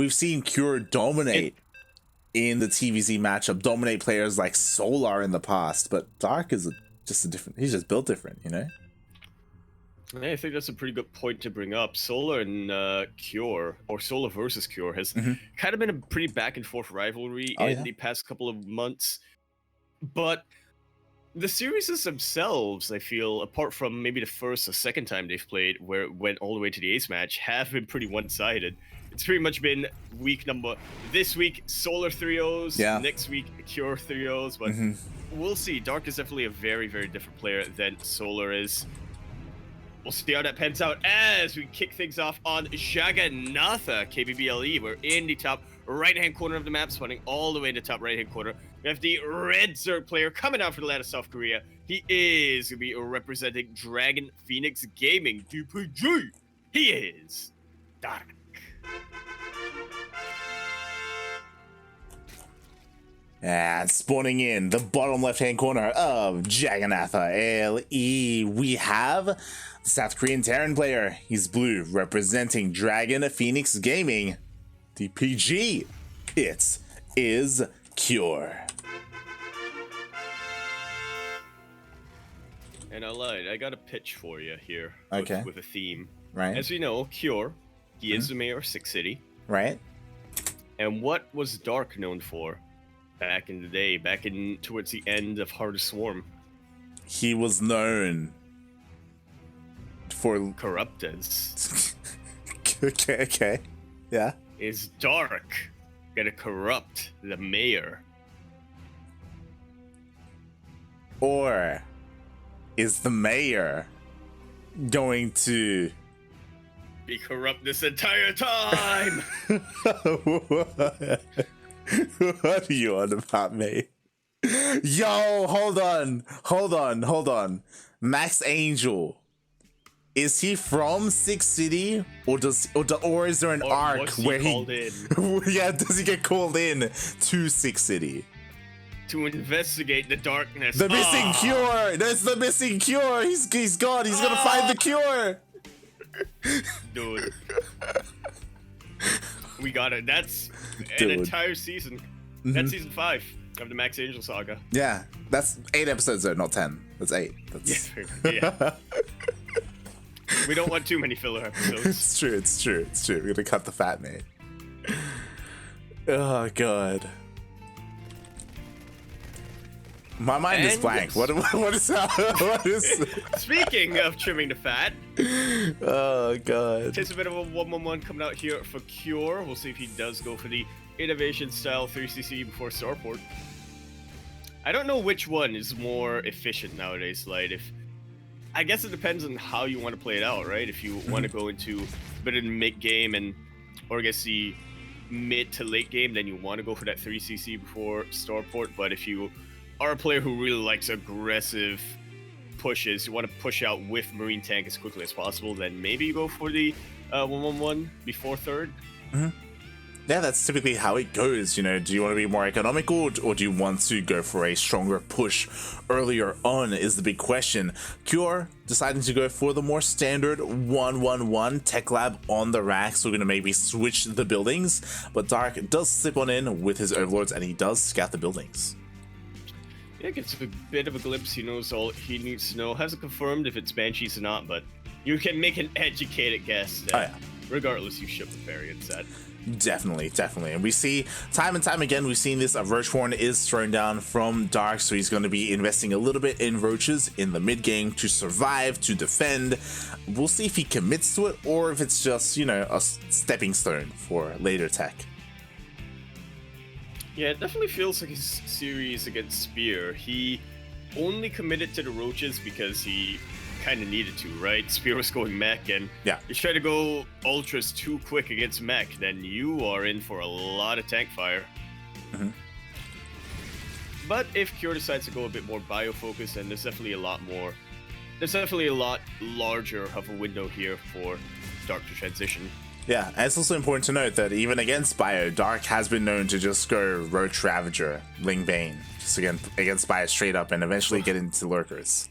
we've seen Cure dominate in the TvZ matchup, dominate players like Solar in the past, but Dark is just a different, he's just built different, you know? I think that's a pretty good point to bring up. Solar and Cure, or Solar versus Cure, has kind of been a pretty back and forth rivalry in the past couple of months. But the series themselves, I feel, apart from maybe the first or second time they've played, where it went all the way to the ace match, have been pretty one-sided. It's pretty much been this week, Solar 3-0s, next week, Cure 3-0s, but we'll see. Dark is definitely a very, very different player than Solar is. We'll see how that pans out as we kick things off on Jagannatha KBBLE. We're in the top right-hand corner of the map, spawning all the way in the top right-hand corner. We have the red Zerg player coming out for the land of South Korea. He is going to be representing Dragon Phoenix Gaming, TvZ. He is Dark. And spawning in the bottom left-hand corner of Jagannatha LE, we have the South Korean Terran player. He's blue, representing Dragon Phoenix Gaming. TvZ. It is Cure. And I lied. I got a pitch for you here. Okay. With a theme. Right. As we know, Cure, he is the mayor of Six City. Right. And what was Dark known for? Back in the day, towards the end of Heart of Swarm. He was known for corruptors. okay. Yeah. Is Dark gonna corrupt the mayor? Or is the mayor going to be corrupt this entire time? What are you on about, mate? Yo, hold on. Max Angel, is he from Six City, or is there an arc where does he get called in to Six City to investigate the darkness? The missing cure. That's the missing cure. He's gone. He's gonna find the cure. Dude. We got it. That's an entire season. That's season 5 of the Max Angel saga. Yeah, that's 8 episodes though, not 10. That's 8. That's... Yeah. We don't want too many filler episodes. It's true. We're gonna cut the fat, mate. Oh god. My mind is blank. What is that? What is... Speaking of trimming the fat. Oh god. It's a bit of a 1-1-1 coming out here for Cure. We'll see if he does go for the innovation style 3cc before Starport. I don't know which one is more efficient nowadays, Light. I guess it depends on how you want to play it out, right? If you want to go into a bit of the mid game or I guess the mid to late game, then you want to go for that 3cc before Starport. But if you are a player who really likes aggressive pushes, you want to push out with Marine Tank as quickly as possible, then maybe you go for the 1-1-1 before third. Yeah, that's typically how it goes. You know, do you want to be more economical, or do you want to go for a stronger push earlier on is the big question. Cure deciding to go for the more standard 1-1-1 tech lab on the rack, so we're going to maybe switch the buildings, but Dark does slip on in with his overlords and he does scout the buildings. Yeah, gets a bit of a glimpse. He knows all he needs to know. Hasn't confirmed if it's Banshees or not, but you can make an educated guess that regardless you ship the variant set. Definitely. And we see time and time again, we've seen this. A Roach Horn is thrown down from Dark, so he's going to be investing a little bit in Roaches in the mid game to survive, to defend. We'll see if he commits to it or if it's just, you know, a stepping stone for later tech. Yeah, it definitely feels like his series against Spear. He only committed to the Roaches because he kind of needed to, right? Spear was going mech, and you try to go ultras too quick against mech, then you are in for a lot of tank fire. But if Cure decides to go a bit more bio-focused, then there's definitely a lot larger of a window here for Dark to transition. Yeah, and it's also important to note that even against Bio, Dark has been known to just go Roach Ravager, Ling Bane, just against Bio straight up and eventually get into Lurkers.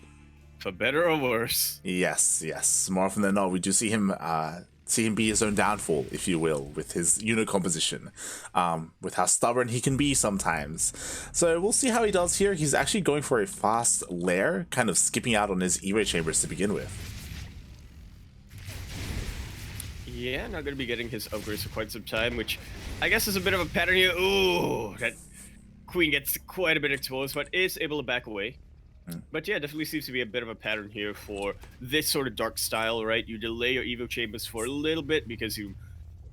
For better or worse. Yes. More often than not, we do see him see him be his own downfall, if you will, with his unit composition, with how stubborn he can be sometimes. So we'll see how he does here. He's actually going for a fast lair, kind of skipping out on his Evo chambers to begin with. Yeah, not going to be getting his upgrades for quite some time, which I guess is a bit of a pattern here. Ooh, that queen gets quite a bit exposed, but is able to back away. But yeah, definitely seems to be a bit of a pattern here for this sort of dark style, right? You delay your Evo chambers for a little bit because you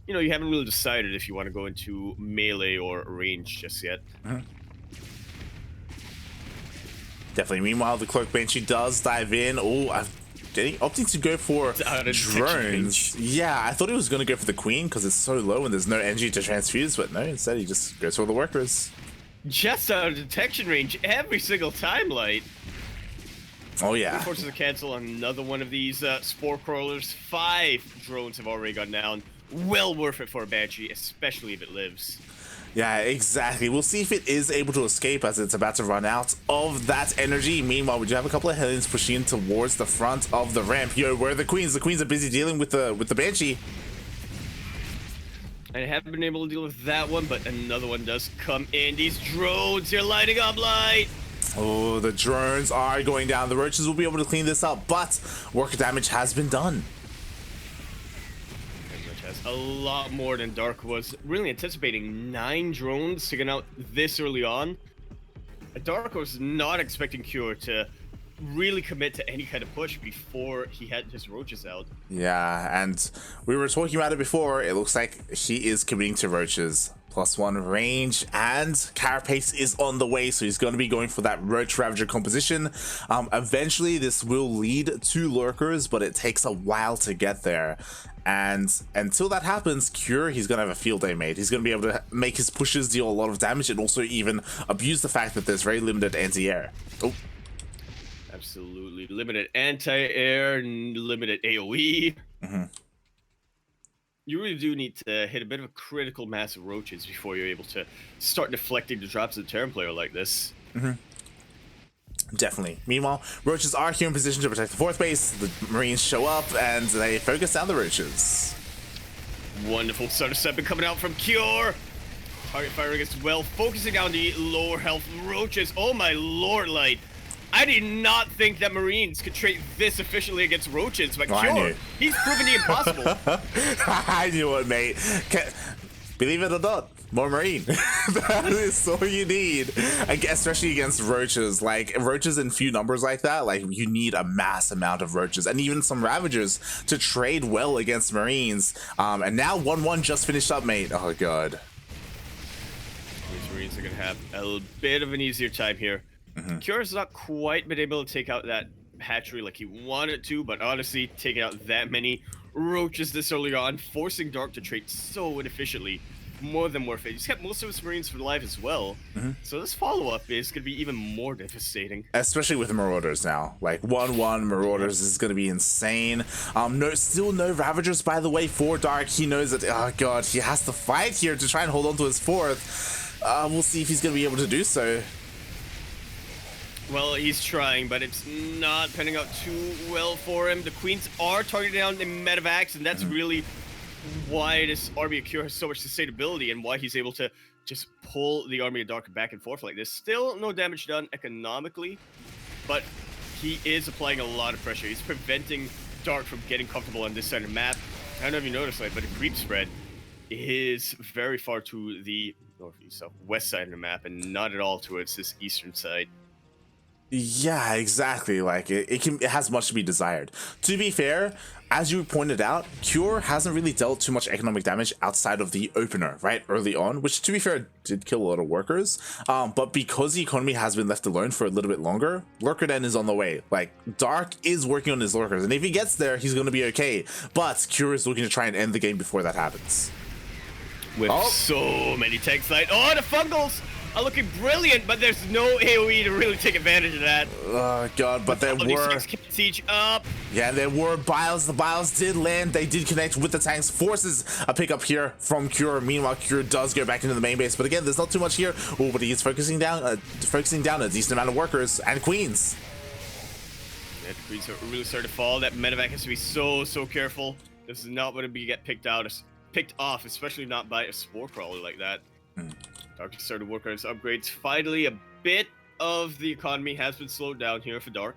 haven't really decided if you want to go into melee or range just yet. Definitely. Meanwhile, the Cloak Banshee does dive in. Oh, opting to go for drones. Yeah, I thought he was going to go for the queen because it's so low and there's no energy to transfuse, but no, instead he just goes for the workers. Just out of detection range every single time, Light. Oh yeah. Forces to cancel another one of these spore crawlers. 5 drones have already gone down. Well worth it for a Banshee, especially if it lives. Yeah, exactly. We'll see if it is able to escape as it's about to run out of that energy. Meanwhile, we do have a couple of Hellions pushing in towards the front of the ramp. Yo, where are the queens? The queens are busy dealing with the Banshee. I haven't been able to deal with that one, but another one does come in. These drones, they're lighting up, Light. Oh, the drones are going down. The roaches will be able to clean this up, but worker damage has been done. Which has a lot more than Dark was really anticipating. 9 drones to get out this early on. Dark was not expecting Cure to really commit to any kind of push before he had his roaches out. Yeah, and we were talking about it before. It looks like he is committing to roaches. +1 range, and Carapace is on the way, so he's going to be going for that Roach Ravager composition. Eventually, this will lead to lurkers, but it takes a while to get there. And until that happens, Cure, he's going to have a field day made. He's going to be able to make his pushes deal a lot of damage and also even abuse the fact that there's very limited anti-air. Oh. Absolutely. Limited anti-air, limited AoE. You really do need to hit a bit of a critical mass of roaches before you're able to start deflecting the drops of the Terran player like this. Definitely. Meanwhile, roaches are here in position to protect the 4th base. The Marines show up and they focus down the roaches. Wonderful Stutter Step coming out from Cure. Target firing as well, focusing on the lower health roaches. Oh my lord, Light. I did not think that Marines could trade this efficiently against roaches, but Cure, he's proven the impossible. I knew it, mate. Believe it or not, more Marine. That is all you need. I guess, especially against roaches. Like, roaches in few numbers like that, like, you need a mass amount of roaches and even some Ravagers to trade well against Marines. And now 1-1 just finished up, mate. Oh, God. These Marines are going to have a bit of an easier time here. Cure's not quite been able to take out that hatchery like he wanted to, but honestly, taking out that many roaches this early on, forcing Dark to trade so inefficiently, more than worth it. He's kept most of his Marines for life as well, so this follow-up is going to be even more devastating. Especially with Marauders now. Like, 1-1 Marauders is going to be insane. Still no Ravagers, by the way, for Dark. He knows that, oh god, he has to fight here to try and hold on to his 4th. We'll see if he's going to be able to do so. Well, he's trying, but it's not panning out too well for him. The Queens are targeting down the medevacs, and that's really why this Army of Cure has so much sustainability and why he's able to just pull the Army of Dark back and forth like this. Still no damage done economically, but he is applying a lot of pressure. He's preventing Dark from getting comfortable on this side of the map. I don't know if you noticed that, but the creep spread is very far to the northeast, west side of the map, and not at all towards this eastern side. Yeah, exactly. Like, it has much to be desired. To be fair, as you pointed out, Cure hasn't really dealt too much economic damage outside of the opener, right, early on, which, to be fair, did kill a lot of workers. But because the economy has been left alone for a little bit longer, Lurker Den is on the way. Like, Dark is working on his Lurkers, and if he gets there, he's going to be okay. But Cure is looking to try and end the game before that happens. With so many tanks light. Oh, the Fungals are looking brilliant, but there's no AoE to really take advantage of that. Oh god, but there were siege up. Yeah, there were biles. The biles did land. They did connect with the tanks. Forces a pickup here from Cure. Meanwhile, Cure does go back into the main base, but again, there's not too much here. Oh, but he is focusing down a decent amount of workers and queens. Yeah, the queens are really starting to fall. That medevac has to be so careful. This is not going to get picked off, especially not by a Spore Crawler like that. Dark has started working on his upgrades. Finally, a bit of the economy has been slowed down here for Dark.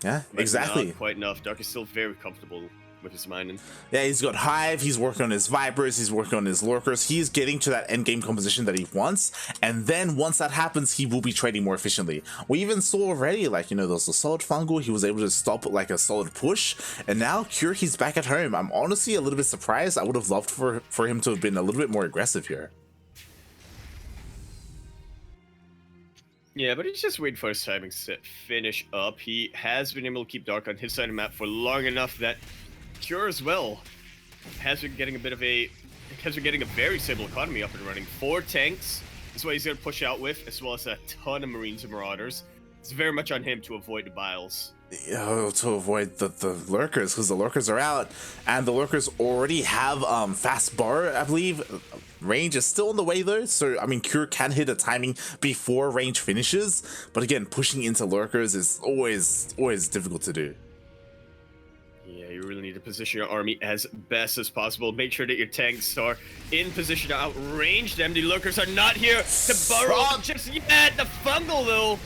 Yeah, But exactly. not quite enough. Dark is still very comfortable with his mining. Yeah, he's got Hive, he's working on his Vipers, he's working on his Lurkers, he's getting to that endgame composition that he wants, and then once that happens, he will be trading more efficiently. We even saw already, like, you know, those solid fungal, he was able to stop like a solid push, and now Cure, he's back at home. I'm honestly a little bit surprised. I would have loved for him to have been a little bit more aggressive here. Yeah, but he's just waiting for his timing to finish up. He has been able to keep Dark on his side of the map for long enough that Cure as well has been getting a very stable economy up and running. 4 tanks is what he's going to push out with, as well as a ton of Marines and Marauders. It's very much on him to avoid the Biles. To avoid the Lurkers, because the Lurkers are out, and the Lurkers already have fast bar, I believe. Range is still on the way though, so I mean Cure can hit a timing before range finishes, but again, pushing into Lurkers is always difficult to do. Yeah, you really need to position your army as best as possible. Make sure that your tanks are in position to outrange them. The Lurkers are not here to burrow just yet. The fungal though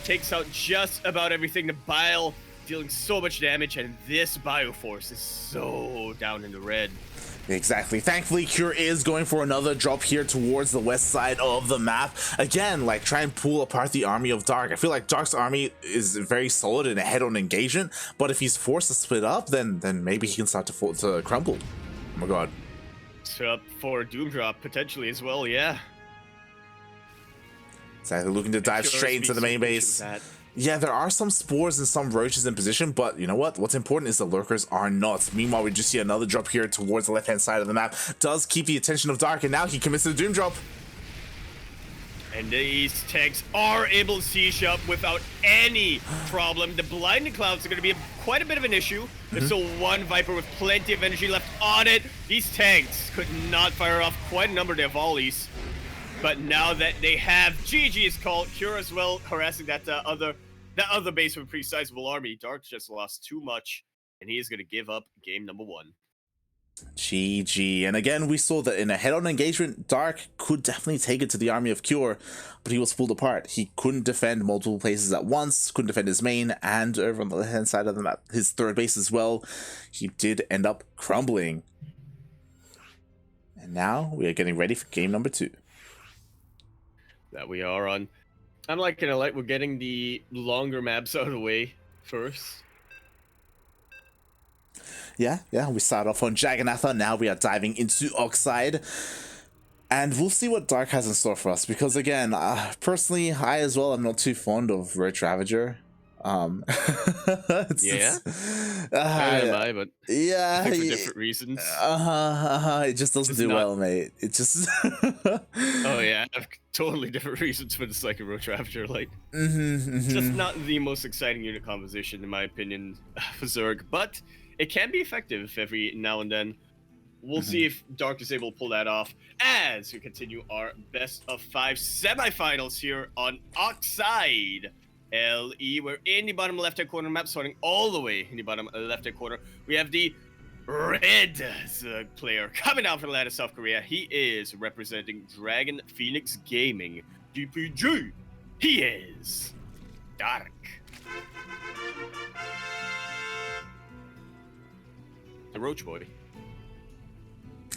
takes out just about everything. The Bile dealing so much damage, and this Bioforce is so down in the red. Exactly. Thankfully, Cure is going for another drop here towards the west side of the map. Again, like, try and pull apart the army of Dark. I feel like Dark's army is very solid in a head-on engagement, but if he's forced to split up, then maybe he can start to crumble. Oh my god. Up for a Doom Drop, potentially as well, yeah. Exactly, looking to dive straight into the main base. Yeah, there are some spores and some roaches in position, but you know what? What's important is the Lurkers are not. Meanwhile, we just see another drop here towards the left-hand side of the map. Does keep the attention of Dark, and now he commits to the Doom Drop. And these tanks are able to siege up without any problem. The Blinding Clouds are going to be quite a bit of an issue. There's still one Viper with plenty of energy left on it. These tanks could not fire off quite a number of their volleys. But now that they have GG's called, Cure as well, harassing that other base with a pretty sizable army. Dark just lost too much, and he is going to give up game number 1. GG. And again, we saw that in a head-on engagement, Dark could definitely take it to the army of Cure, but he was pulled apart. He couldn't defend multiple places at once, couldn't defend his main, and over on the left-hand side of the map, his third base as well. He did end up crumbling. And now we are getting ready for game number 2. That we are on. I'm liking it, like we're getting the longer maps out of the way first. Yeah, we start off on Jagannatha, now we are diving into Oxide. And we'll see what Dark has in store for us, because again, personally, I as well am not too fond of Roach Ravager. Am I, but yeah, I think for different reasons. It just doesn't do well, mate. It just oh yeah, totally different reasons for the Psychic Roach Ravager. Like, it's just not the most exciting unit composition in my opinion for Zerg, but it can be effective every now and then. We'll see if Dark is able to pull that off as we continue our best of 5 semifinals here on Oxide LE. We're in the bottom left-hand corner map, starting all the way in the bottom left-hand corner. We have the red Zerg player coming out from the land of South Korea. He is representing Dragon Phoenix Gaming. DPG, he is Dark. The Roach Boy.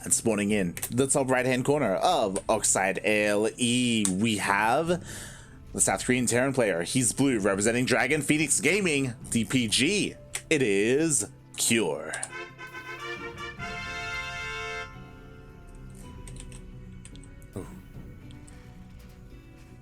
And spawning in the top right-hand corner of Oxide LE, we have the South Korean Terran player. He's blue, representing Dragon Phoenix Gaming. DPG, it is Cure.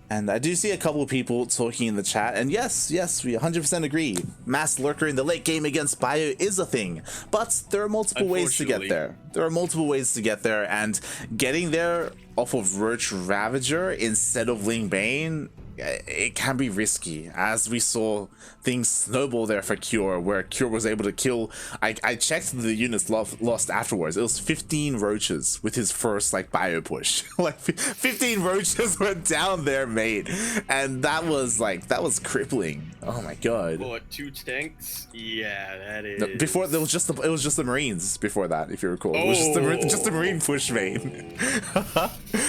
And I do see a couple of people talking in the chat, and yes, we 100% agree. Mass Lurker in the late game against Bio is a thing, but there are multiple ways to get there. And getting there off of Roach Ravager instead of Ling Bane it can be risky, as we saw things snowball there for Cure, where Cure was able to kill. I checked the units lost afterwards. It was 15 roaches with his first like bio push. Like 15 roaches went down there, mate, and that was crippling. Oh my god. What, 2 tanks? Yeah, that is. No, before there was just it was just the Marines before that, if you recall. It was just the Marine push, mate.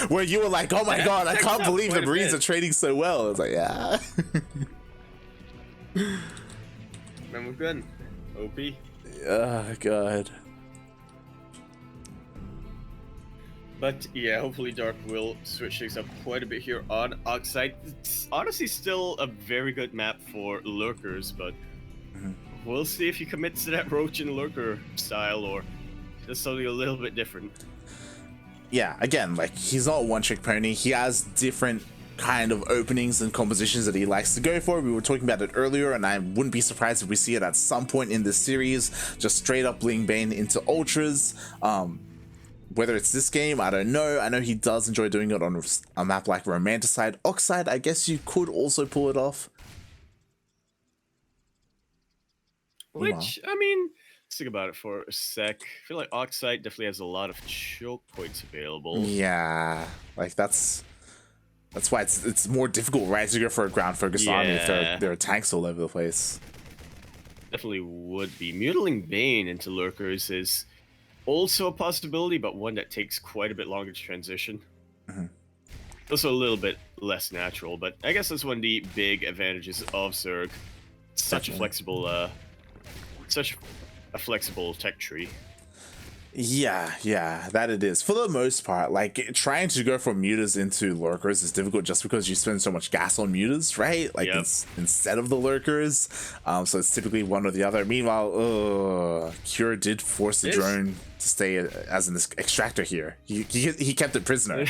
Where you were like, oh my god, I can't believe the Marines are trading so well. I was like, yeah. Man, we're good. OP. Oh god. But yeah, hopefully Dark will switch things up quite a bit here on Oxide. It's honestly still a very good map for lurkers, but we'll see if he commits to that roach and lurker style or just something a little bit different. Yeah, again, like, he's not a one-trick pony. He has different kind of openings and compositions that he likes to go for. We were talking about it earlier, and I wouldn't be surprised if we see it at some point in this series, just straight up Ling Bane into ultras. Whether it's this game, I don't know. I know he does enjoy doing it on a map like Romanticide. Oxide, I guess you could also pull it off. Which, I mean, let's think about it for a sec. I feel like Oxide definitely has a lot of choke points available. Yeah, like that's why it's more difficult, right, to go for a ground focused army if there are tanks all over the place. Definitely would be. Mutiling Bane into lurkers is also a possibility, but one that takes quite a bit longer to transition. Also a little bit less natural, but I guess that's one of the big advantages of Zerg. Such a flexible tech tree. Yeah, that it is. For the most part, like, trying to go from mutas into lurkers is difficult just because you spend so much gas on mutas, right? Like, instead of the lurkers. So it's typically one or the other. Meanwhile, Cure did force the drone to stay as an extractor here. He kept it prisoner.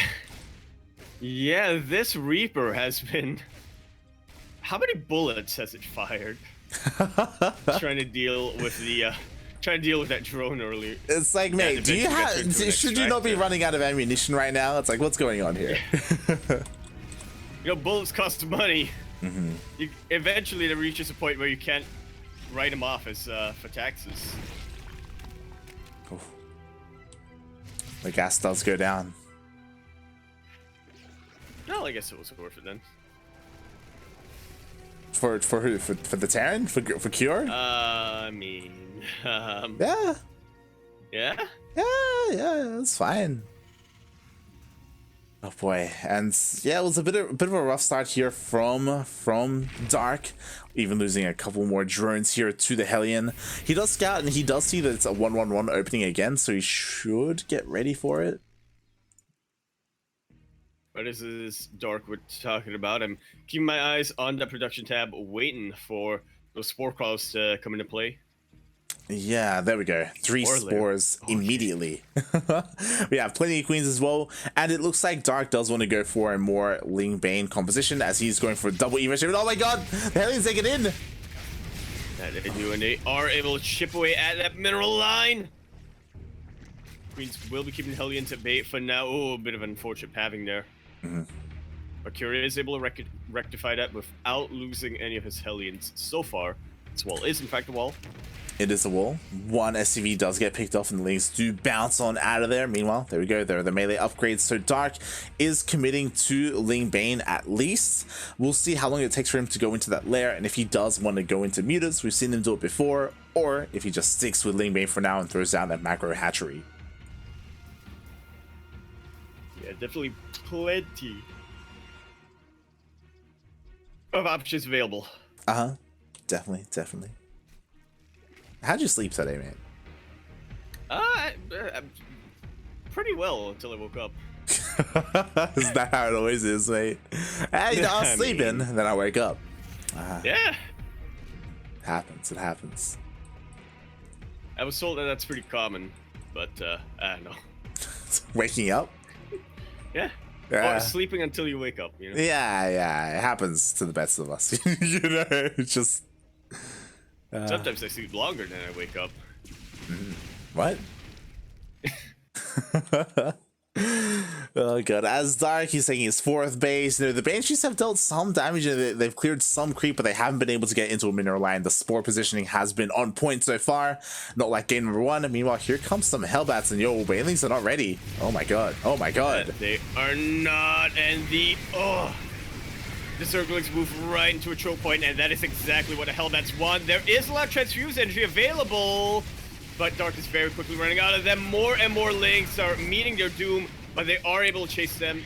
Yeah, this Reaper has been... How many bullets has it fired? Trying to deal with that drone earlier. It's like, mate, should you not be running out of ammunition right now? It's like, what's going on here? Bullets cost money. Eventually there reaches a point where you can't write them off as for taxes. The gas does go down. Well, I guess it was worth it then. For who? For the Terran? For Cure? I mean, yeah, it's fine. Oh boy, and yeah, it was a bit of a rough start here from Dark, even losing a couple more drones here to the Hellion. He does scout and he does see that it's a 1-1-1 opening again, so he should get ready for it. What is this Dark we're talking about? I'm keeping my eyes on that production tab, waiting for those spore crawls to come into play. Yeah, there we go. 3 spores immediately. We have plenty of queens as well, and it looks like Dark does want to go for a more Ling Bane composition as he's going for double Evo ship. Oh my god, the Hellions take it in. That they do, and they are able to chip away at that mineral line. Queens will be keeping Hellions at bay for now. Oh, a bit of an unfortunate pathing there. But Cure is able to rectify that without losing any of his Hellions so far. This wall is in fact a wall. It is a wall. One SCV does get picked off and the Lings do bounce on out of there. Meanwhile, there we go. There are the melee upgrades. So Dark is committing to Ling Bane at least. We'll see how long it takes for him to go into that lair, and if he does want to go into mutas, we've seen him do it before, or if he just sticks with Ling Bane for now and throws down that macro hatchery. Yeah, definitely plenty of options available. Definitely. How'd you sleep today, man? Pretty well until I woke up. Is that how it always is, mate? Hey, I was sleeping, then I wake up. Yeah. It happens. I was told that that's pretty common, but I don't know. Waking up? Yeah. Or sleeping until you wake up, you know? Yeah, it happens to the best of us. You know, it's just... Sometimes I sleep longer than I wake up. What? Oh god, as Dark, he's taking his 4th base. You know, the Banshees have dealt some damage and they've cleared some creep, but they haven't been able to get into a mineral line. The Spore positioning has been on point so far, not like game number 1. Meanwhile, here comes some Hellbats, and yo, Banelings are not ready. Oh my god, oh my god. They are not, and the Zerglings move right into a choke point, and that is exactly what the Hellbats want. There is a lot of transfuse energy available, but Dark is very quickly running out of them. More and more Lings are meeting their doom, but they are able to chase the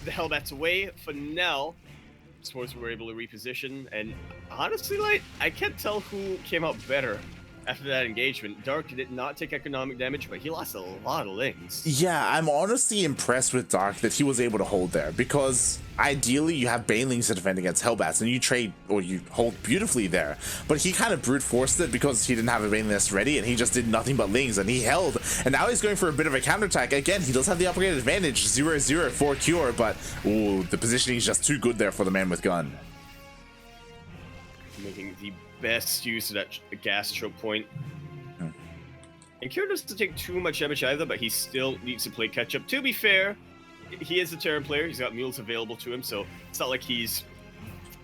Hellbats away. For now, Spores were able to reposition, and honestly, like, I can't tell who came out better after that engagement. Dark did not take economic damage, but he lost a lot of Lings. Yeah, I'm honestly impressed with Dark that he was able to hold there, because ideally you have Banelings to defend against Hellbats, and you trade, or you hold beautifully there. But he kind of brute forced it because he didn't have a Baneling nest ready, and he just did nothing but Lings, and he held. And now he's going for a bit of a counterattack. Again, he does have the upgraded advantage, 0-0 for Cure, but ooh, the positioning is just too good there for the man with gun. Making the best use of that gas choke point. And Cure doesn't take too much damage either, but he still needs to play catch up. To be fair, he is a Terran player. He's got mules available to him, so it's not like he's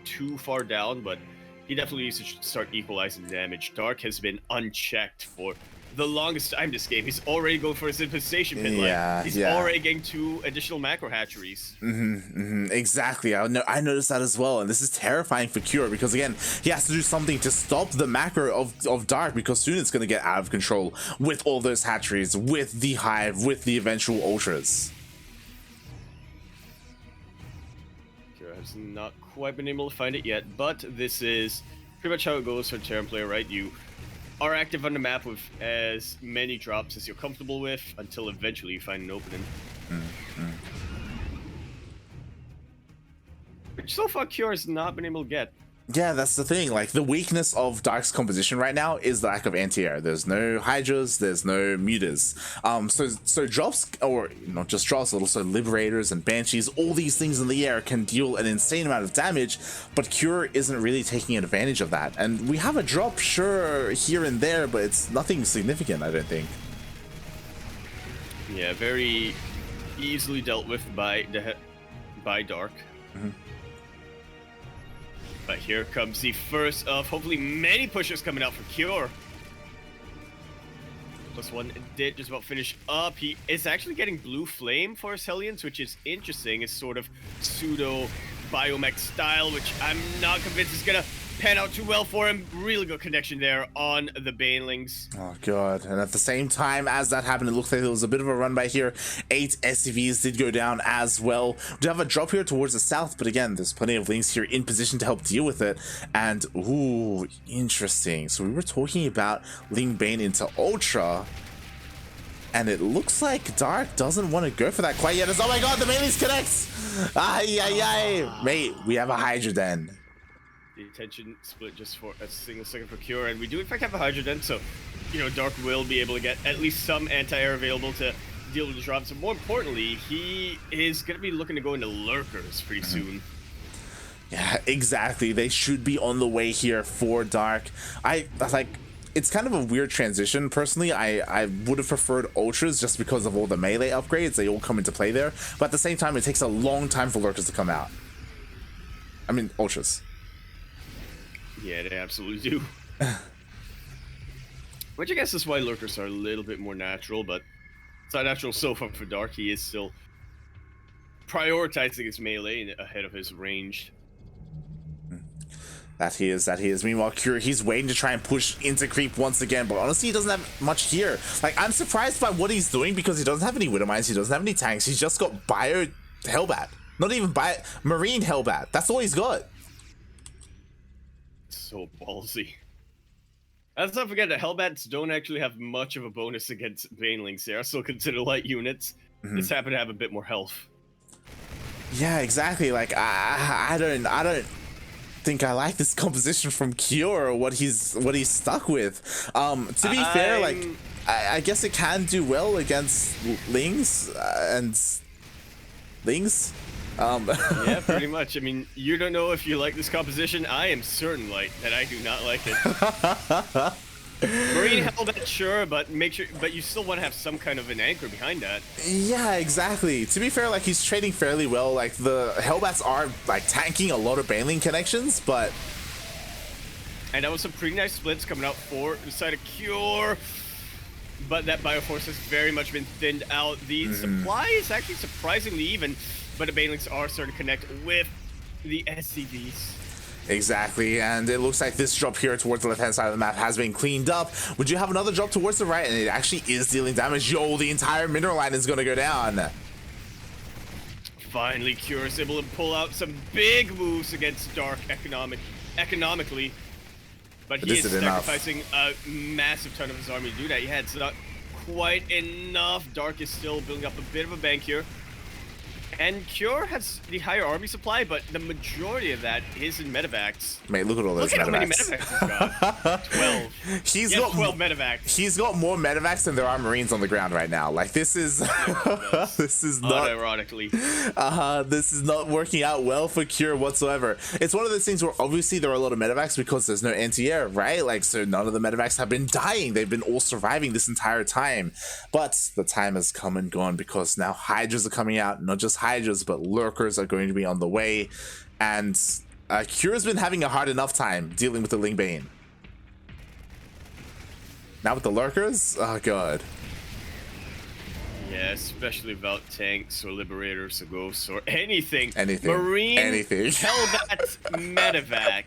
too far down, but he definitely needs to start equalizing damage. Dark has been unchecked for the longest time this game. He's already going for his infestation pin. Yeah, he's already getting 2 additional macro hatcheries. Exactly. I noticed that as well, and this is terrifying for Cure, because again, he has to do something to stop the macro of Dark, because soon it's going to get out of control with all those hatcheries, with the hive, with the eventual ultras. Cure has not quite been able to find it yet, but this is pretty much how it goes for a Terran player, right? You are active on the map with as many drops as you're comfortable with until eventually you find an opening. Which so far Cure has not been able to get. Yeah, that's the thing. Like, the weakness of Dark's composition right now is the lack of anti-air. There's no Hydras, there's no Mutas. So drops, or not just drops, but also Liberators and Banshees, all these things in the air can deal an insane amount of damage, but Cure isn't really taking advantage of that. And we have a drop, sure, here and there, but it's nothing significant, I don't think. Yeah, very easily dealt with by Dark. But here comes the first of hopefully many pushes coming out for Cure. +1 did just about finish up. He is actually getting blue flame for his Hellions, which is interesting. It's sort of pseudo biomech style, which I'm not convinced is gonna pan out too well for him. Really good connection there on the Banelings. Oh god, and at the same time as that happened, it looked like there was a bit of a run by here. 8 SCVs did go down as well. We do have a drop here towards the south, but again, there's plenty of Lings here in position to help deal with it. And ooh, interesting. So we were talking about Ling Bane into Ultra, and it looks like Dark doesn't want to go for that quite yet. Oh my god, the Banelings connects! Ay, ay, ay. Mate, we have a Hydra then. The attention split just for a single second for Cure, and we do in fact have a Hydra then, so, you know, Dark will be able to get at least some anti-air available to deal with the drops. And more importantly, he is going to be looking to go into Lurkers pretty soon. Yeah, exactly. They should be on the way here for Dark. It's kind of a weird transition. Personally, I would have preferred Ultras just because of all the melee upgrades. They all come into play there. But at the same time, it takes a long time for Lurkers to come out. I mean, Ultras. Yeah, they absolutely do. Which I guess is why Lurkers are a little bit more natural, but it's not natural so far for Dark. He is still prioritizing his melee ahead of his ranged. That he is. Meanwhile, Cure, he's waiting to try and push into creep once again, but honestly, he doesn't have much here. Like, I'm surprised by what he's doing because he doesn't have any Widowmines, he doesn't have any tanks, he's just got Bio Hellbat. Not even Marine Hellbat. That's all he's got. So ballsy. Let's not forget that Hellbats don't actually have much of a bonus against Banelings. They are still considered light units. Just happen to have a bit more health. Yeah, exactly. Like, I don't think I like this composition from Cure or what he's stuck with. To be fair, like, I guess it can do well against Lings and Lings. Yeah, pretty much. I mean, you don't know if you like this composition. I am certain that I do not like it. Marine held that, sure, but you still want to have some kind of an anchor behind that. Yeah, exactly. To be fair, like he's trading fairly well. Like the Hellbats are like tanking a lot of Baneling connections, but and that was some pretty nice splits coming out for the side of Cure. But that Bioforce has very much been thinned out. The supply is actually surprisingly even, but the Banelings are starting to connect with the SCVs. Exactly, and it looks like this drop here towards the left-hand side of the map has been cleaned up. Would you have another drop towards the right? And it actually is dealing damage. Yo, the entire mineral line is going to go down. Finally, Cure is able to pull out some big moves against Dark economically. But he is sacrificing a massive ton of his army to do that. Yeah, it's not quite enough. Dark is still building up a bit of a bank here. And Cure has the higher army supply, but the majority of that is in medevacs. Mate, look at all those medevacs. Look at how many medevacs he's got. 12. He's got 12 medevacs. He's got more medevacs than there are Marines on the ground right now. Like this is this is not ironically. This is not working out well for Cure whatsoever. It's one of those things where obviously there are a lot of medevacs because there's no anti-air, right? Like so none of the medevacs have been dying. They've been all surviving this entire time. But the time has come and gone because now Hydras are coming out, not just Hydras, but Lurkers are going to be on the way, and Cure's been having a hard enough time dealing with the Ling Bane. Now with the Lurkers, oh god. Yeah, especially without tanks or liberators or ghosts or anything. Marine, Hellbat, medevac.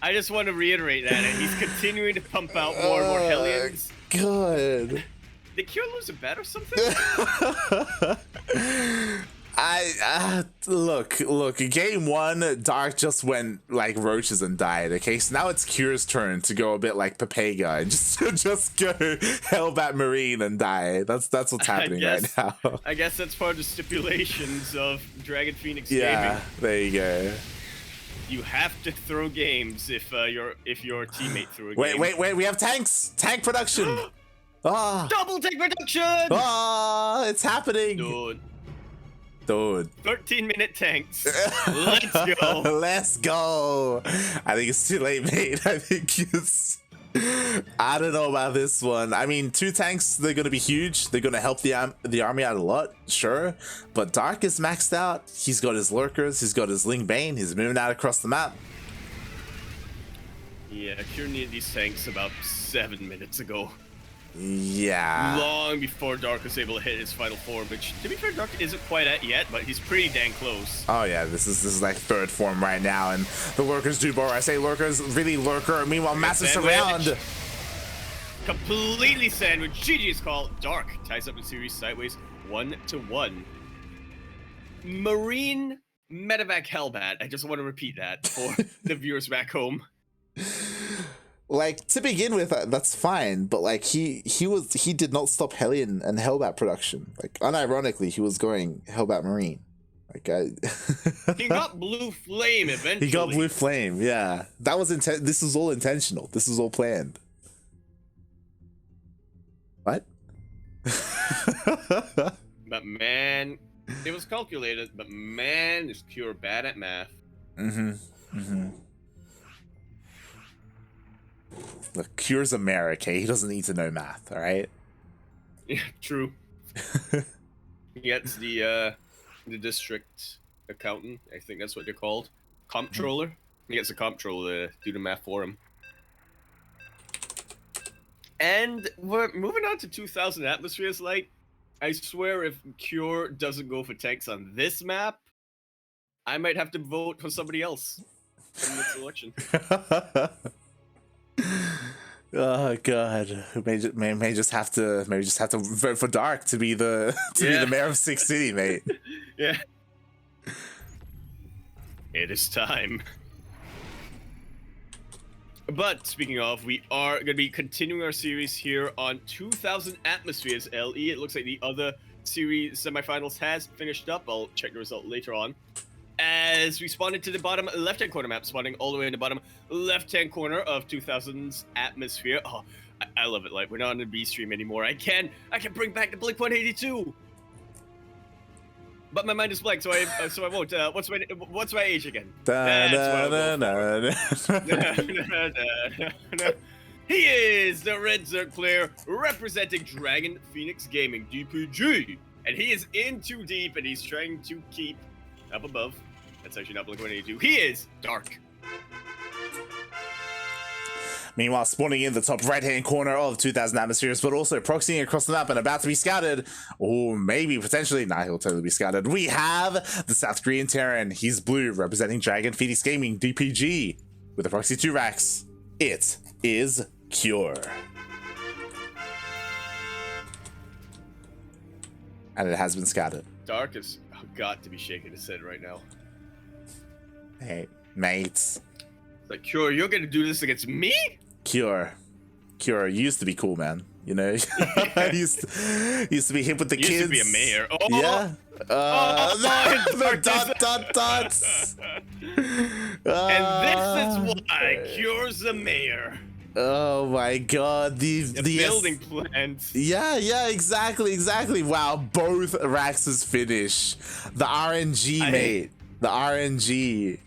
I just want to reiterate that, and he's continuing to pump out more and more Hellions. Good. Did Cure lose a bet or something? Look, game one, Dark just went like roaches and died. Okay, so now it's Cure's turn to go a bit like Pepega and just go Hellbat Marine and die. That's what's happening right now. I guess that's part of the stipulations of Dragon Phoenix yeah, gaming. There you go. You have to throw games if your teammate threw a game. Wait, we have tanks! Tank production! Double tank production! It's happening! Dude. 13-minute tanks. Let's go. Let's go. I think it's too late, mate. I don't know about this one. I mean, 2 tanks, they're going to be huge. They're going to help the army out a lot, sure. But Dark is maxed out. He's got his Lurkers. He's got his Ling Bane. He's moving out across the map. Yeah, Cure needed these tanks about 7 minutes ago. Yeah. Long before Dark was able to hit his final form, which, to be fair, Dark isn't quite at yet, but he's pretty dang close. Oh yeah, this is like 3rd form right now, and the Lurkers do borrow. I say Lurkers, really Lurker. Meanwhile, massive surround. Completely sandwiched. GG's call. Dark ties up the series sideways 1-1. Marine medevac Hellbat. I just want to repeat that for the viewers back home. Like, to begin with, that's fine, but like he did not stop Hellion and Hellbat production. Like, unironically, he was going Hellbat Marine. Like, he got Blue Flame eventually. He got Blue Flame, yeah. That was this was all intentional. This was all planned. What? But man, it was calculated. But man, is Cure bad at math. Look, Cure's a mayor, okay? He doesn't need to know math, all right? Yeah, true. He gets the district accountant. I think that's what they're called. Comptroller. He gets a comptroller to do the math for him. And we're moving on to 2,000 atmospheres. Like, I swear, if Cure doesn't go for tanks on this map, I might have to vote for somebody else in this election. Oh god, may just have to vote for Dark to be the be the mayor of Six City, mate. Yeah. It is time. But speaking of, we are going to be continuing our series here on 2,000 atmospheres LE. It looks like the other series semifinals has finished up. I'll check the result later on. As we spawn into the bottom left-hand corner map, spawning all the way in the bottom left-hand corner of 2000's atmosphere. Oh, I love it. Like, we're not on the B stream anymore. I can bring back the Blink 182. But my mind is blank, so I won't. What's my age again? He is the Red Zerg player representing Dragon Phoenix Gaming, DPG. And he is in too deep, and he's trying to keep up above. That's actually not Blink 182. He is Dark. Meanwhile, spawning in the top right-hand corner of 2,000 atmospheres, but also proxying across the map and about to be scouted, or maybe potentially, nah, he'll totally be scouted. We have the South Korean Terran. He's blue, representing Dragon Phoenix Gaming, DPG, with a proxy 2 racks. It is Cure. And it has been scouted. Dark has got to be shaking his head right now. Hey, mates. Like, Cure, you're gonna do this against me? Cure used to be cool, man. You know, used to be hip with the kids. Used to be a mayor. Oh. Yeah. The dots. And this is why Cure's a mayor. Oh my god, the building plans. Yeah, exactly. Wow, both Rax's finish. The RNG, mate. The RNG.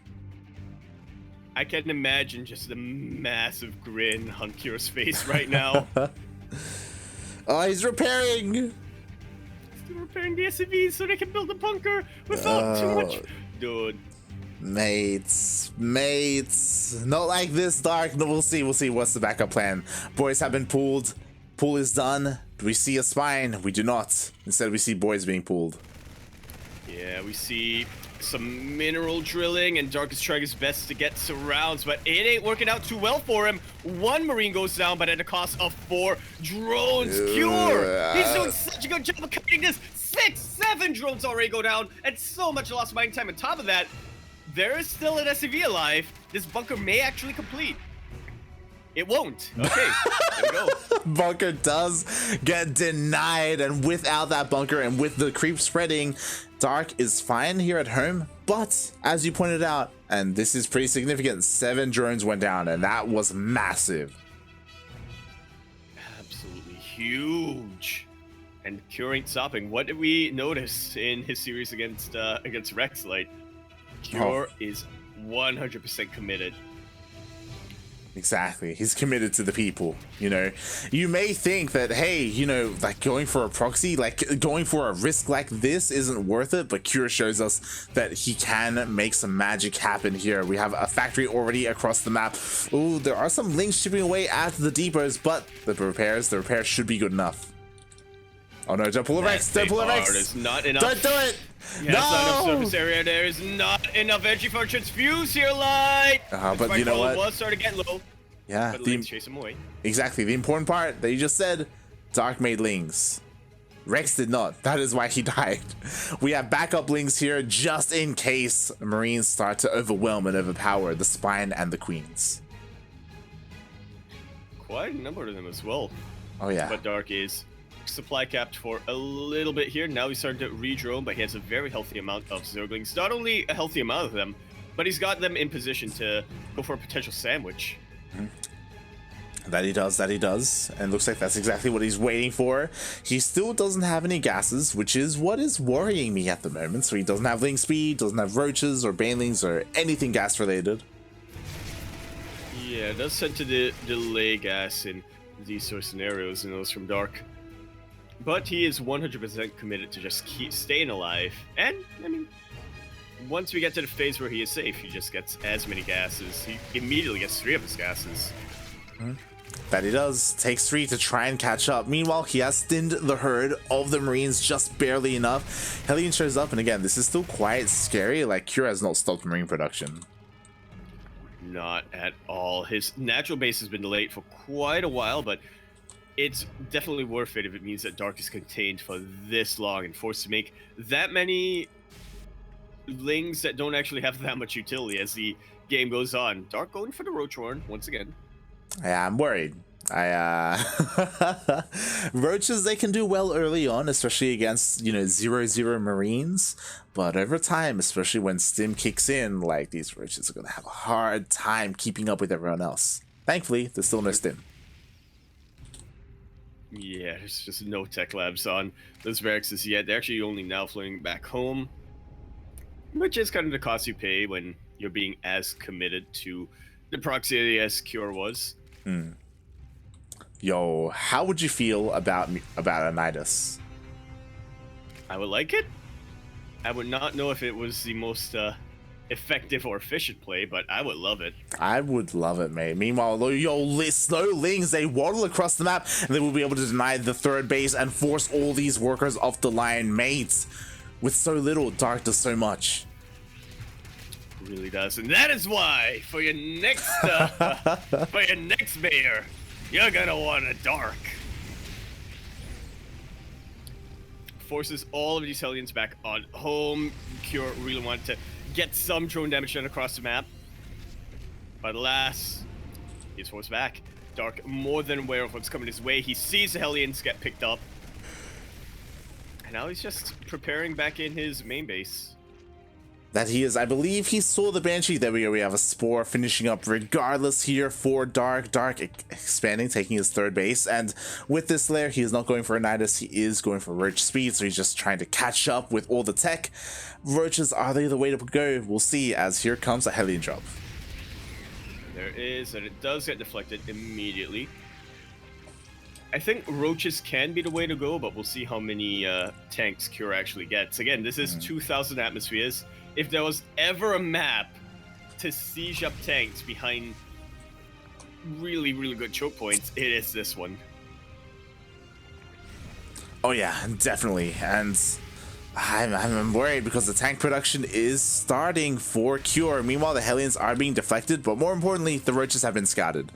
I can imagine just the massive grin on Cure's face right now. Oh, he's repairing. Still repairing the SCVs so they can build a bunker without too much. Dude. Mates. Not like this, Dark. No, we'll see what's the backup plan. Boys have been pulled. Pull is done. Do we see a spine? We do not. Instead, we see boys being pulled. Yeah, we see some mineral drilling, and Dark is trying his best to get surrounds, but it ain't working out too well for him. One Marine goes down, but at the cost of 4 drones. Cure! He's doing such a good job of cutting this. 6-7 drones already go down, and so much lost mining time. On top of that, there is still an SCV alive. This bunker may actually complete. It won't. Okay, there we go. Bunker does get denied, and without that bunker and with the creep spreading, Dark is fine here at home. But as you pointed out, and this is pretty significant, 7 drones went down, and that was massive. Absolutely huge. And Cure ain't stopping. What did we notice in his series against Rexlight? Cure is 100% committed. Exactly. He's committed to the people, you know. You may think that, hey, you know, like going for a proxy, like going for a risk like this isn't worth it, but Cure shows us that he can make some magic happen here. We have a factory already across the map. Ooh, there are some links chipping away at the depots, but the repairs should be good enough. Oh no, don't pull a Rex, don't pull a Rex. It's not enough. Don't do it. Yeah, no! It's not enough surface area. There is not enough energy for a transfuse here, Light. But you know what? Was starting to get low. Yeah, but Lings chase him away. Exactly. The important part that you just said, Dark made Lings. Rex did not. That is why he died. We have backup Lings here just in case Marines start to overwhelm and overpower the Spine and the Queens. Quite a number of them as well. Oh yeah. But Dark is supply capped for a little bit here. Now he's starting to re-drone, but he has a very healthy amount of Zerglings. Not only a healthy amount of them, but he's got them in position to go for a potential sandwich. That he does, and looks like that's exactly what he's waiting for. He still doesn't have any gases, which is what is worrying me at the moment. So he doesn't have Ling Speed, doesn't have Roaches or Banelings or anything gas related. Yeah, it does tend to delay gas in these sort of scenarios and those from Dark. But he is 100% committed to just keep staying alive. And, I mean, once we get to the phase where he is safe, he just gets as many gases. He immediately gets 3 of his gases. That he does. Takes 3 to try and catch up. Meanwhile, he has thinned the herd of the Marines just barely enough. Hellion shows up, and again, this is still quite scary. Like, Cure has not stopped Marine production. Not at all. His natural base has been delayed for quite a while, but it's definitely worth it if it means that Dark is contained for this long and forced to make that many Lings that don't actually have that much utility as the game goes on. Dark going for the Roach Horn once again. Yeah, I'm worried. Roaches, they can do well early on, especially against, you know, 0-0 Marines, but over time, especially when Stim kicks in, like, these Roaches are gonna have a hard time keeping up with everyone else. Thankfully, there's still no Stim. Yeah, there's just no tech labs on those barracks as yet. They're actually only now floating back home, which is kind of the cost you pay when you're being as committed to the proximity as Cure was. Yo, how would you feel about Anidas? I would like it. I would not know if it was the most effective or efficient play, but I would love it. I would love it, mate. Meanwhile, Snowlings, they waddle across the map, and they will be able to deny the third base and force all these workers off the line, mates. With so little, Dark does so much. Really does, and that is why for your next mayor, you're gonna want a Dark. Forces all of these Hellions back on home. Cure really wanted to get some drone damage done across the map, but alas, he's forced back. Dark more than aware of what's coming his way. He sees the Hellions get picked up, and now he's just preparing back in his main base. That he is. I believe he saw the Banshee. There we go. We have a Spore finishing up regardless here for Dark. Dark expanding, taking his third base. And with this layer, he is not going for Anidas. He is going for Roach speed. So he's just trying to catch up with all the tech. Roaches, are they the way to go? We'll see as here comes a Hellion drop. There is, and it does get deflected immediately. I think Roaches can be the way to go, but we'll see how many tanks Cure actually gets. Again, this is 2,000 atmospheres. If there was ever a map to siege up tanks behind really, really good choke points, it is this one. Oh yeah, definitely. And I'm worried because the tank production is starting for Cure. Meanwhile, the Hellions are being deflected, but more importantly, the Roaches have been scouted.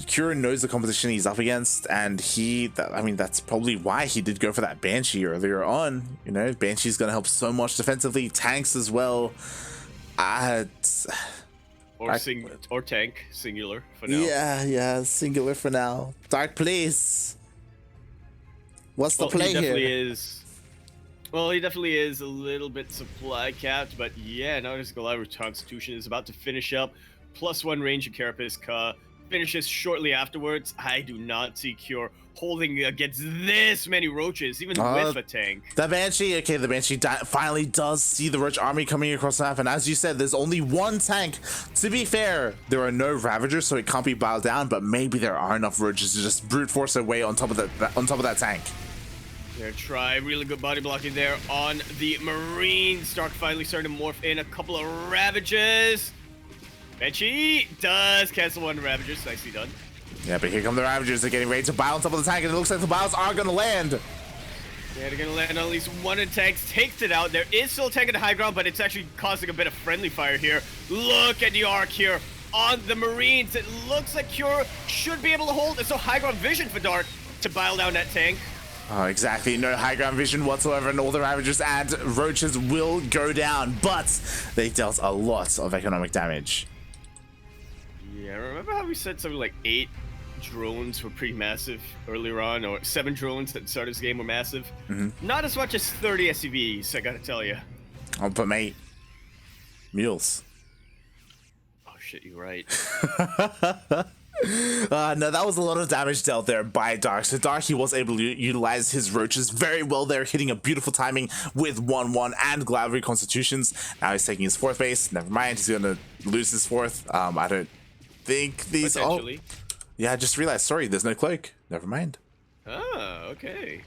Cure knows the competition he's up against, and that's probably why he did go for that Banshee earlier on. You know, Banshee's going to help so much defensively, tanks as well. Or tank, singular for now. Yeah, singular for now. Dark, please. What's the play here? He definitely is a little bit supply capped, but yeah, now his Goliath Constitution is about to finish up. +1 range of Carapace finishes shortly afterwards. I do not see Cure holding against this many Roaches, even with a tank. The Banshee, okay, the Banshee finally does see the Roach army coming across the map, and as you said, there's only one tank. To be fair, there are no Ravagers, so it can't be bowed down, but maybe there are enough Roaches to just brute force their way on top of that tank. They're try really good body blocking there on the Marines. Dark finally starting to morph in a couple of Ravages. Banshee does cancel one Ravagers. Nicely done. Yeah, but here come the Ravagers. They're getting ready to bow on top of the tank, and it looks like the bows are going to land. Yeah, they're going to land on at least one of the tanks. Takes it out. There is still a tank at the high ground, but it's actually causing a bit of friendly fire here. Look at the arc here on the Marines. It looks like Cure should be able to hold. There's no high ground vision for Dark to bow down that tank. Oh, exactly. No high ground vision whatsoever, and all the Ravagers and Roaches will go down, but they dealt a lot of economic damage. Yeah, remember how we said something like 8 drones were pretty massive earlier on, or 7 drones at the start of this game were massive? Not as much as 30 SCVs, I gotta tell you. Oh, but mate, mules. Oh shit, you're right. No, that was a lot of damage dealt there by Dark. So Dark, he was able to utilize his Roaches very well there, hitting a beautiful timing with 1-1 and Gladry Constitutions. Now he's taking his 4th base. Never mind, he's gonna lose his 4th. I don't think these. Potentially. Yeah, I just realized. Sorry, there's no cloak. Never mind. Ah, okay.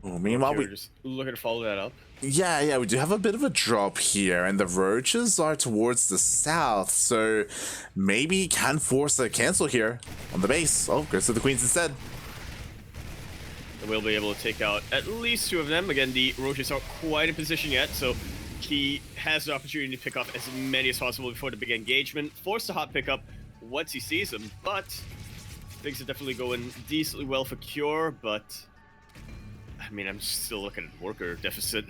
Oh, meanwhile, we're just looking to follow that up. Yeah, we do have a bit of a drop here, and the Roaches are towards the south, so maybe he can force a cancel here on the base. Oh, goes to the Queens instead. And we'll be able to take out at least 2 of them. Again, the Roaches aren't quite in position yet, so he has the opportunity to pick off as many as possible before the big engagement. Force a hot pickup once he sees them, but things are definitely going decently well for Cure, but I mean, I'm still looking at worker deficit.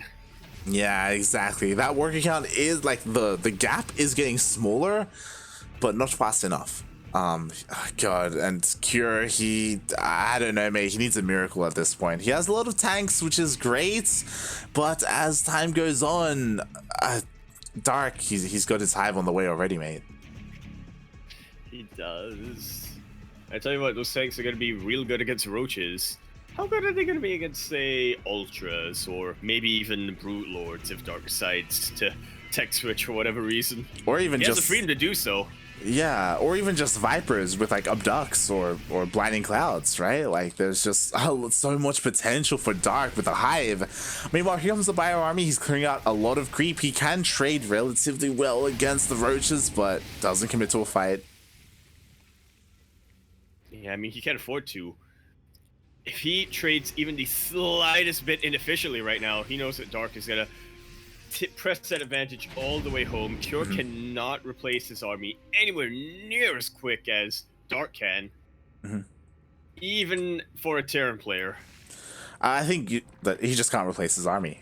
Yeah, exactly. That worker count is like the gap is getting smaller, but not fast enough. God, and Cure, I don't know, mate. He needs a miracle at this point. He has a lot of tanks, which is great, but as time goes on, Dark, he's got his hive on the way already, mate. He does. I tell you what, those tanks are going to be real good against Roaches. How good are they going to be against, say, Ultras, or maybe even Brute Lords if Dark decides to tech switch for whatever reason? Or even he just has the freedom to do so. Yeah, or even just Vipers with like Abducts or Blinding Clouds, right? Like there's just so much potential for Dark with the Hive. Meanwhile, here comes the Bio Army. He's clearing out a lot of creep. He can trade relatively well against the Roaches, but doesn't commit to a fight. Yeah, I mean, he can't afford to. If he trades even the slightest bit inefficiently right now, he knows that Dark is gonna press that advantage all the way home. Cure cannot replace his army anywhere near as quick as Dark can, even for a Terran player. I think that he just can't replace his army.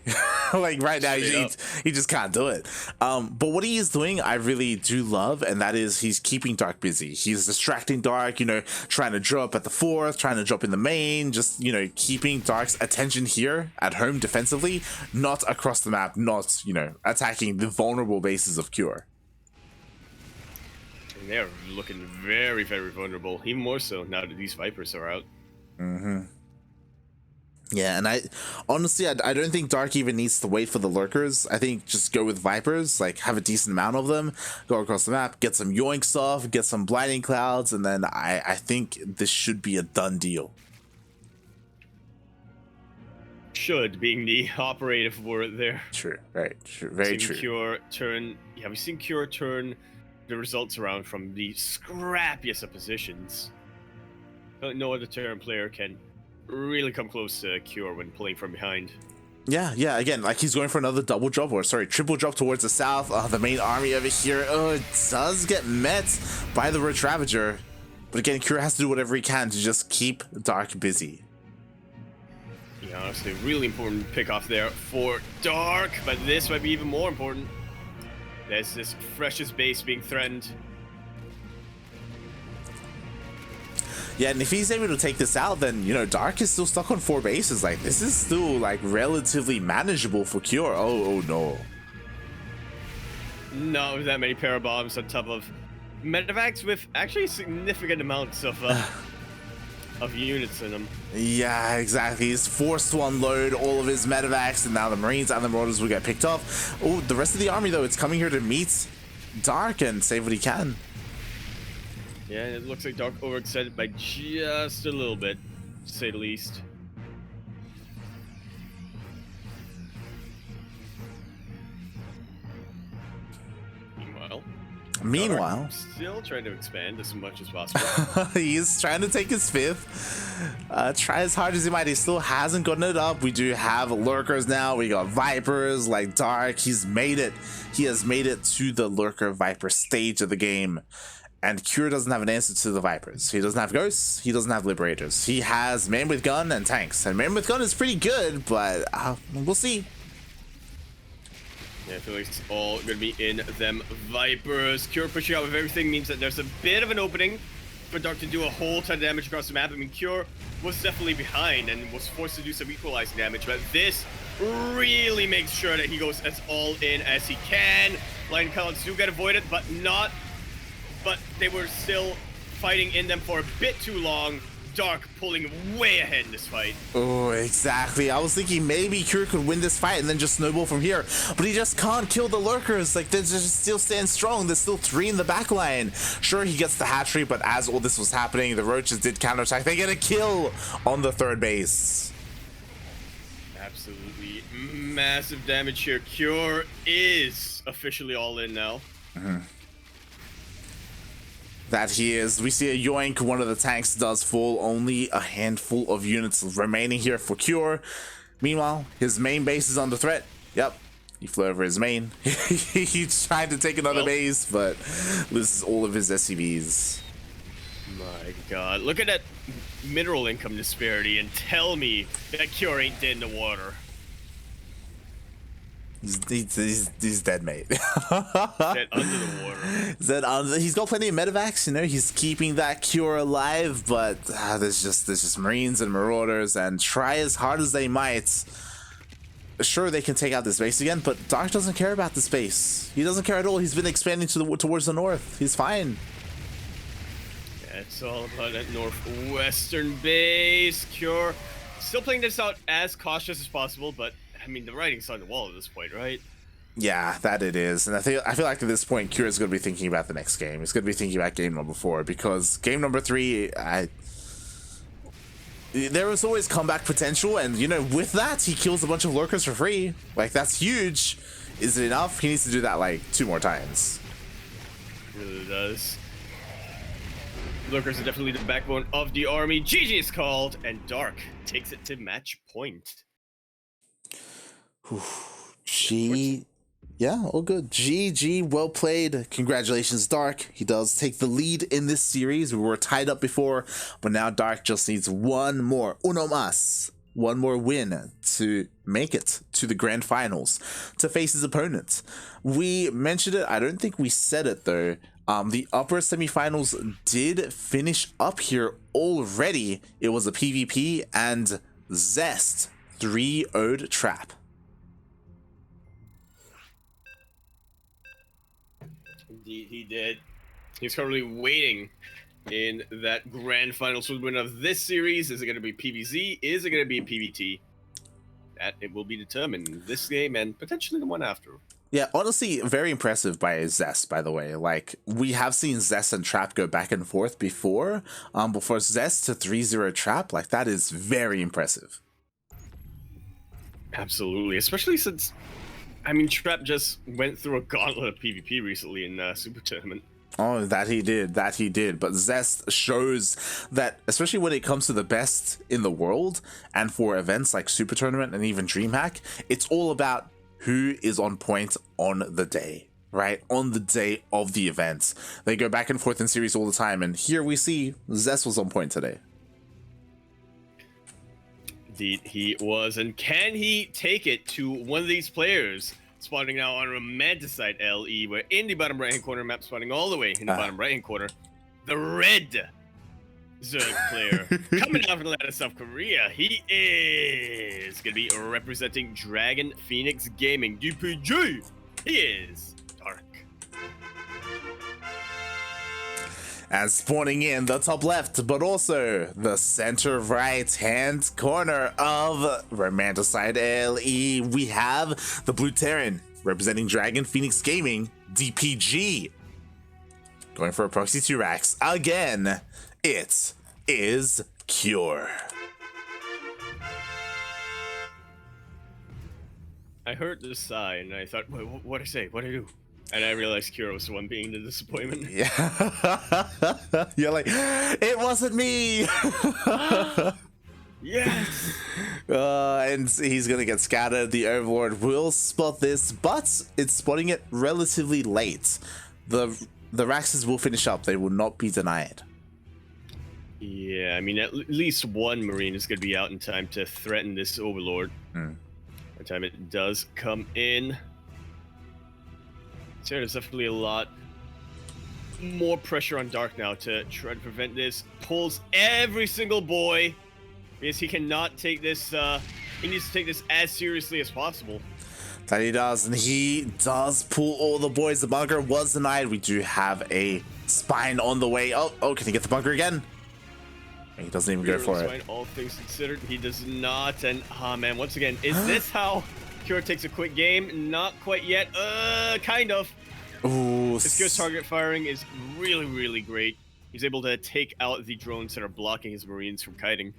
Like right now, he just can't do it. But what he is doing, I really do love, and that is he's keeping Dark busy. He's distracting Dark, you know, trying to drop at the fourth, trying to drop in the main, just, you know, keeping Dark's attention here at home defensively, not across the map, not, you know, attacking the vulnerable bases of Cure. And they're looking very, very vulnerable, even more so now that these Vipers are out. Yeah, and I honestly, I don't think Dark even needs to wait for the lurkers. I think just go with Vipers, like have a decent amount of them, go across the map, get some yoinks off, get some blinding clouds, and then I think this should be a done deal. Should, being the operative word there. True, right, true, very true. Cure turn, yeah, we've seen Cure turn the results around from the scrappiest of positions. No other Terran player can really come close to Cure when playing from behind. Yeah, again, like he's going for another double drop, or sorry, triple drop towards the south. The main army over here, it does get met by the Roach Ravager. But again, Cure has to do whatever he can to just keep Dark busy. Yeah, honestly, really important pick off there for Dark, but this might be even more important. There's this freshest base being threatened. Yeah, and if he's able to take this out, then, you know, Dark is still stuck on 4 bases. Like, this is still, like, relatively manageable for Cure. Oh no. Not with that many parabombs on top of medevacs with actually significant amounts of units in them. Yeah, exactly. He's forced to unload all of his medevacs, and now the Marines and the Marauders will get picked off. Oh, the rest of the army, though, it's coming here to meet Dark and save what he can. Yeah, it looks like Dark overextended by just a little bit, to say the least. Meanwhile, still trying to expand as much as possible. He's trying to take his 5th. Try as hard as he might, he still hasn't gotten it up. We do have lurkers now. We got Vipers like Dark. He's made it. He has made it to the Lurker Viper stage of the game. And Cure doesn't have an answer to the Vipers. He doesn't have Ghosts. He doesn't have Liberators. He has Man with Gun and Tanks. And Man with Gun is pretty good, but we'll see. Yeah, I feel like it's all going to be in them Vipers. Cure pushing out with everything means that there's a bit of an opening for Dark to do a whole ton of damage across the map. I mean, Cure was definitely behind and was forced to do some equalizing damage, but this really makes sure that he goes as all in as he can. Blind Clouds do get avoided, but they were still fighting in them for a bit too long. Dark pulling way ahead in this fight. Oh, exactly. I was thinking maybe Cure could win this fight and then just snowball from here, but he just can't kill the lurkers. Like, they just still stand strong. There's still 3 in the back line. Sure, he gets the hat trick, but as all this was happening, the Roaches did counterattack. They get a kill on the 3rd base. Absolutely massive damage here. Cure is officially all in now. That he is. We see a yoink. One of the tanks does fall. Only a handful of units remaining here for Cure. Meanwhile, his main base is under threat. Yep, he flew over his main. He's trying to take another base, but loses all of his SCVs. My god, look at that mineral income disparity and tell me that Cure ain't dead in the water. He's dead, mate. Dead under the water. He's got plenty of medevacs, you know. He's keeping that Cure alive, but there's just Marines and Marauders, and try as hard as they might. Sure, they can take out this base again, but Dark doesn't care about the space. He doesn't care at all. He's been expanding towards the north. He's fine. Yeah, it's all about that northwestern base. Cure still playing this out as cautious as possible, but I mean, the writing's on the wall at this point, right? Yeah, that it is. And I feel like at this point, Kira's going to be thinking about the next game. He's going to be thinking about game number 4, because game number 3, there was always comeback potential, and you know, with that, he kills a bunch of lurkers for free. Like, that's huge. Is it enough? He needs to do that like 2 more times. Really does. Lurkers are definitely the backbone of the army. GG is called, and Dark takes it to match point. Yeah, all good. GG, well played. Congratulations, Dark. He does take the lead in this series. We were tied up before, but now Dark just needs one more win to make it to the grand finals, to face his opponent. We mentioned it, I don't think we said it though. The upper semifinals did finish up here already. It was a PvP, and Zest 3-0'd Trap. Indeed, he did. He's currently waiting in that grand final. So the winner of this series, is it going to be PvZ? Is it going to be PvT? That it will be determined in this game and potentially the one after. Yeah, honestly, very impressive by Zest, by the way. Like, we have seen Zest and Trap go back and forth before. Before Zest to 3-0 Trap, like, that is very impressive. Absolutely, especially since, I mean, Trap just went through a gauntlet of PvP recently in Super Tournament. Oh, that he did. But Zest shows that, especially when it comes to the best in the world, and for events like Super Tournament and even DreamHack, it's all about who is on point on the day, right? On the day of the event. They go back and forth in series all the time, and here we see Zest was on point today. Indeed, he was. And can he take it to one of these players? Spawning now on Romanticide LE, where in the bottom right-hand corner map, spawning all the way in the bottom right-hand corner, the red Zerg player coming out from the land of South Korea. He is going to be representing Dragon Phoenix Gaming. DPG, he is Dark. And spawning in the top left, but also the center right-hand corner of Romanticide LE, we have the Blue Terran representing Dragon Phoenix Gaming, DPG. Going for a proxy 2 racks again. It is Cure. I heard this sigh and I thought, what I say? What I do? And I realized Kira was the one being the disappointment. Yeah. You're like, it wasn't me. Yes. And he's gonna get scattered. The Overlord will spot this, but it's spotting it relatively late. The Raxes will finish up. They will not be denied. Yeah, I mean, at least one Marine is going to be out in time to threaten this Overlord. By the time it does come in. So there's definitely a lot more pressure on Dark now to try to prevent this. Pulls every single boy, because he cannot take this, he needs to take this as seriously as possible. That he does, and he does pull all the boys. The bunker was denied. We do have a spine on the way. Oh, can he get the bunker again? He doesn't even go for it. All things considered, he does not. And man, once again, is this how Cure takes a quick game? Not quite yet. Kind of. Ooh. His Cure's target firing is really, really great. He's able to take out the drones that are blocking his Marines from kiting.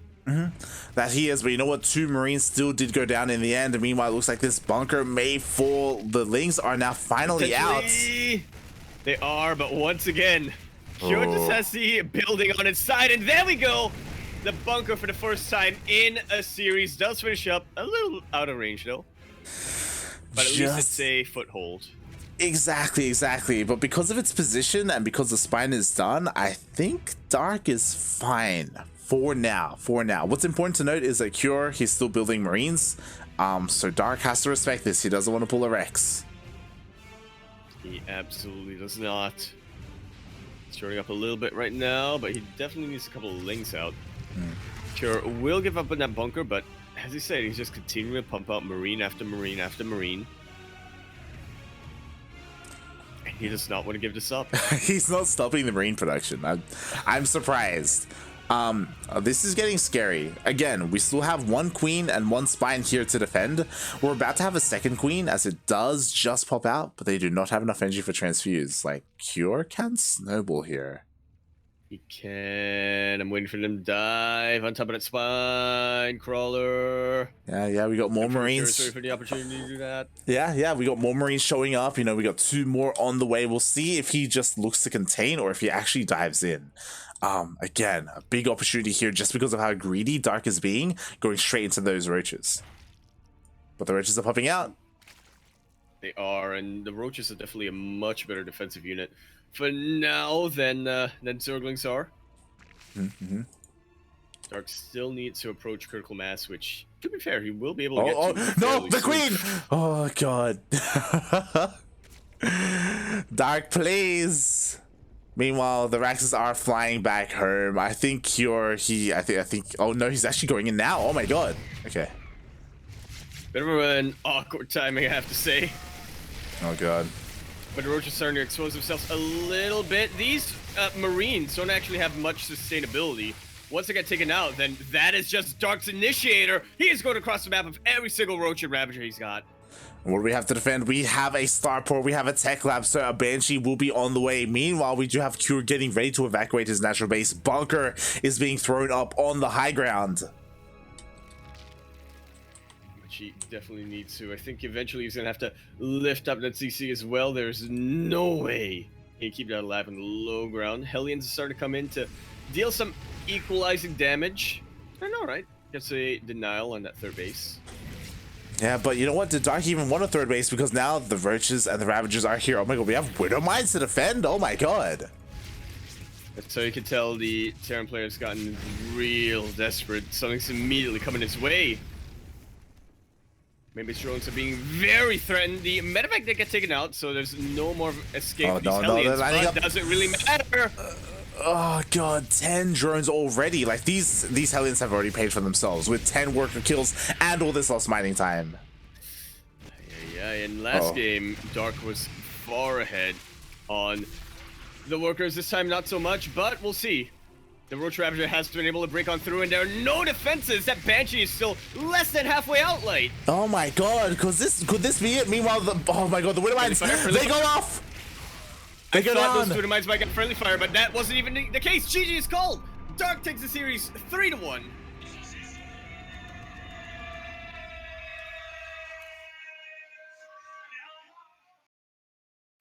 That he is, but you know what? 2 Marines still did go down in the end. And meanwhile, it looks like this bunker may fall. The Lings are now finally out. They are, but once again, Cure just has the building on its side, and there we go. The bunker for the first time in a series does finish up. A little out of range though, but at least it's a foothold. Exactly. But because of its position and because the spine is done, I think Dark is fine for now. What's important to note is that Cure, he's still building Marines. So Dark has to respect this. He doesn't want to pull a Rex. He absolutely does not. Starting up a little bit right now, but he definitely needs a couple of Lings out. Cure will give up in that bunker, but as he said, he's just continuing to pump out Marine after Marine after Marine. And he does not want to give this up. He's not stopping the Marine production. I'm surprised. This is getting scary. Again, we still have one queen and one spine here to defend. We're about to have a second queen as it does just pop out, but they do not have enough energy for transfuse. Like, Cure can snowball here. He can. I'm waiting for them to dive on top of that spine crawler. Yeah, we got more Marines. Sorry for the opportunity to do that. Yeah, we got more Marines showing up. You know, we got 2 more on the way. We'll see if he just looks to contain or if he actually dives in. Again, a big opportunity here just because of how greedy Dark is being, going straight into those roaches. But the roaches are popping out. They are, and the roaches are definitely a much better defensive unit for now than Zerglings are. Dark still needs to approach critical mass, which, to be fair, he will be able to get to. No, the queen! Oh, God. Dark, please. Meanwhile, the Raxes are flying back home. I think Cure, I think, oh no, he's actually going in now. Oh my God. Okay. Bit of an awkward timing, I have to say. Oh God. But the roaches are starting to expose themselves a little bit. These Marines don't actually have much sustainability. Once they get taken out, then that is just Dark's initiator. He is going across the map of every single roach and ravager he's got. What do we have to defend? We have a starport, we have a tech lab, so a Banshee will be on the way. Meanwhile, we do have Cure getting ready to evacuate his natural base. Bunker is being thrown up on the high ground. Which he definitely needs to. I think eventually he's going to have to lift up that CC as well. There's no way he can keep that alive on the low ground. Hellions are starting to come in to deal some equalizing damage. And alright, gets a denial on that third base. Yeah, but you know what? Did Dark even want a third base? Because now the Roaches and the Ravagers are here. Oh my God, we have Widow Mines to defend? Oh my God. So you can tell the Terran player's gotten real desperate. Something's immediately coming his way. Maybe his drones are being very threatened. The medevac did get taken out, so there's no more escape for these Hellions, but doesn't really matter. Oh God, 10 drones already. Like these Hellions have already paid for themselves with 10 worker kills and all this lost mining time. Yeah, in last game, Dark was far ahead on the workers. This time, not so much, but we'll see. The Roach Ravager has been able to break on through, and there are no defenses. That Banshee is still less than halfway out light. Oh my God, could this be it? Meanwhile, oh my God, the Widow Mines, they go off. I thought those Widow Mines might get friendly fire, but that wasn't even the case. GG is called. Dark takes the series 3-1.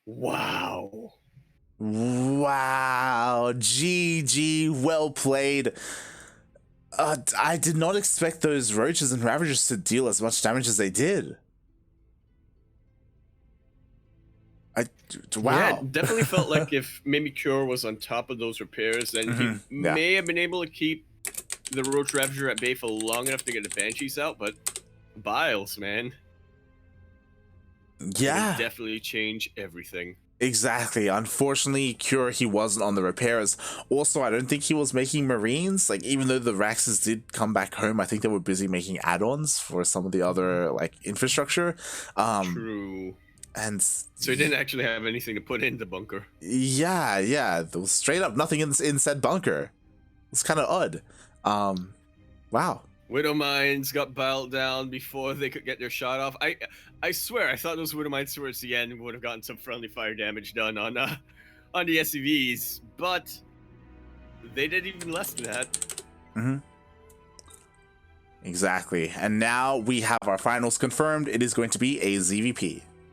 Wow. Wow, GG, well played. I did not expect those Roaches and Ravagers to deal as much damage as they did. Wow. Yeah, it definitely felt like if maybe Cure was on top of those repairs, then he may have been able to keep the Roach Ravager at bay for long enough to get the Banshees out, but Biles, man. Yeah. It would definitely change everything. Exactly. Unfortunately, Cure, he wasn't on the repairs. Also, I don't think he was making Marines. Like, even though the Raxes did come back home, I think they were busy making add-ons for some of the other, like, infrastructure. True. And so he didn't actually have anything to put in the bunker. Yeah. There was straight up nothing in said bunker. It's kind of odd. Wow. Widow Mines got piled down before they could get their shot off. I swear, I thought those Widow Mines towards the end would have gotten some friendly fire damage done on the SCVs, but they did even less than that. Exactly. And now we have our finals confirmed. It is going to be a ZVP.